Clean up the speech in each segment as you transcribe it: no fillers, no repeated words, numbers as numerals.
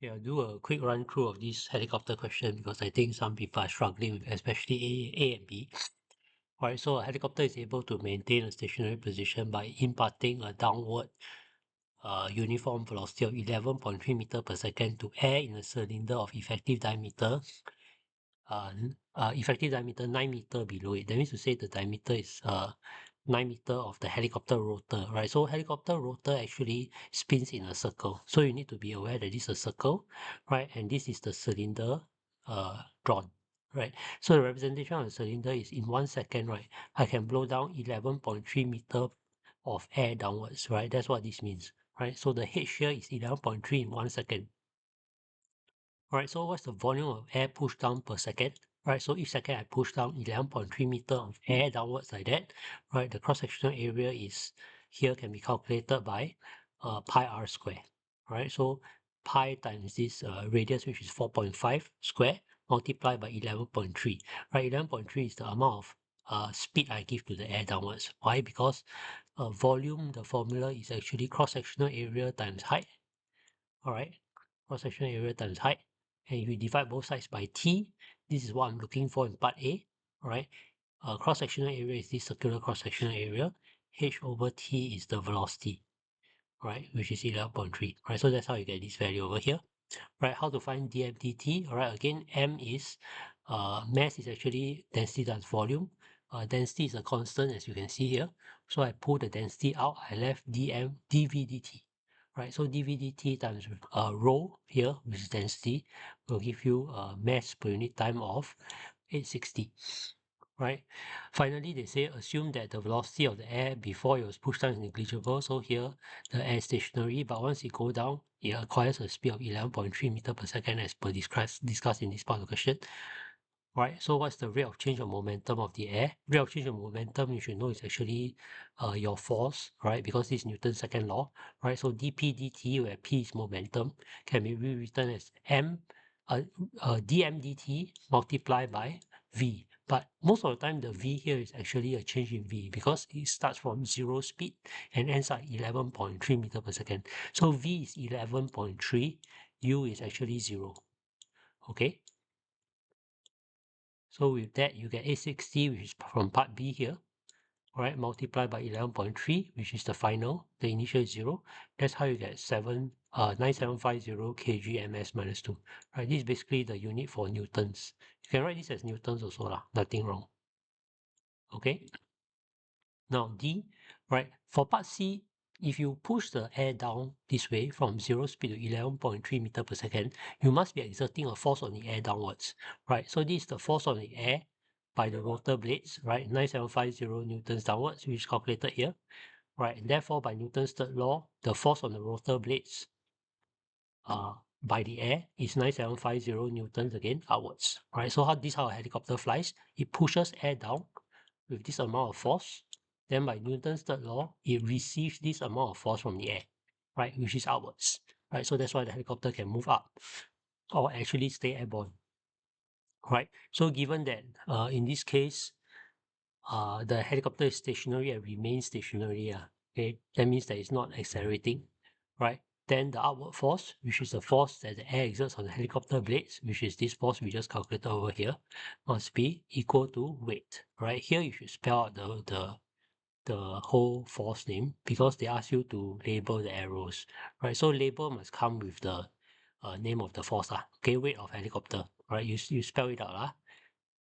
Yeah, do a quick run through of this helicopter question because I think some people are struggling with especially A and B. Alright, so a helicopter is able to maintain a stationary position by imparting a downward uniform velocity of 11.3 meter per second to air in a cylinder of effective diameter 9 meter below it. That means to say the diameter is 9 meter of the helicopter rotor, right? So helicopter rotor actually spins in a circle. So you need to be aware that this is a circle, right? And this is the cylinder drawn, right? So the representation of the cylinder is in 1 second, right? I can blow down 11.3 meter of air downwards, right? That's what this means, right? So the H here is 11.3 in 1 second. Alright, so what's the volume of air pushed down per second? Right, so each second I push down 11.3 meter of air downwards like that. Right, the cross-sectional area is here can be calculated by pi r square. Right, so pi times this radius, which is 4.5 square, multiplied by 11.3. Right, 11.3 is the amount of speed I give to the air downwards. Why? Because volume, the formula is actually cross-sectional area times height. Alright, cross-sectional area times height. And if you divide both sides by t, this is what I'm looking for in part A. Alright, cross-sectional area is this circular cross-sectional area. H over t is the velocity, right, which is 11.3. Right, so that's how you get this value over here. Right, how to find dm dt? Alright, again, m is mass is actually density times volume. Density is a constant, as you can see here. So I pull the density out, I left dv dt. Right, so dv dt times rho here, which is density, will give you mass per unit time of 860. Right. Finally, they say assume that the velocity of the air before it was pushed down is negligible. So here the air is stationary, but once it goes down, it acquires a speed of 11.3 meter per second as per discussed in this part of the question. Right, so what's the rate of change of momentum of the air? Rate of change of momentum, you should know, is actually your force, right? Because this is Newton's second law, right? So dp dt, where p is momentum, can be rewritten as dm dt multiplied by v. But most of the time, the v here is actually a change in v because it starts from 0 speed and ends at 11.3 meter per second. So v is 11.3, u is actually 0. Okay? So with that, you get 860, which is from part B here, right? Multiplied by 11.3, which is the final. The initial is 0. That's how you get 9750 kg ms minus 2. Right? This is basically the unit for newtons. You can write this as newtons also lah. Nothing wrong. Okay? Now D, right? For part C, if you push the air down this way from 0 speed to 11.3 meter per second, you must be exerting a force on the air downwards, right? So this is the force on the air by the rotor blades, right? 9750 newtons downwards, which is calculated here, right? And therefore, by Newton's third law, the force on the rotor blades by the air is 9750 newtons again upwards, right? So how a helicopter flies? It pushes air down with this amount of force. Then by Newton's third law, it receives this amount of force from the air, right, which is outwards, right? So that's why the helicopter can move up or actually stay airborne, right? So given that in this case, the helicopter is stationary and remains stationary, okay, that means that it's not accelerating, right? Then the outward force, which is the force that the air exerts on the helicopter blades, which is this force we just calculated over here, must be equal to weight, right? Here you should spell out the whole force name because they ask you to label the arrows, right? So label must come with the name of the force, okay, weight of helicopter, right? You spell it out,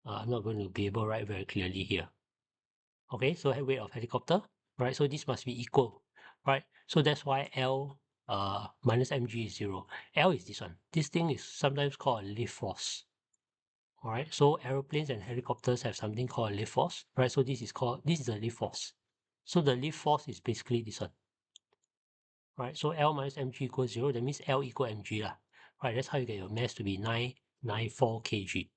I'm not going to be able to write very clearly here. Okay, so weight of helicopter, right? So this must be equal, right? So that's why L minus mg is 0. L is this one. This thing is sometimes called a lift force. All right, so aeroplanes and helicopters have something called a lift force, right? So this is a lift force. So the lift force is basically this one, right? So L minus mg equals 0. That means L equal mg lah, right? That's how you get your mass to be 994 kg.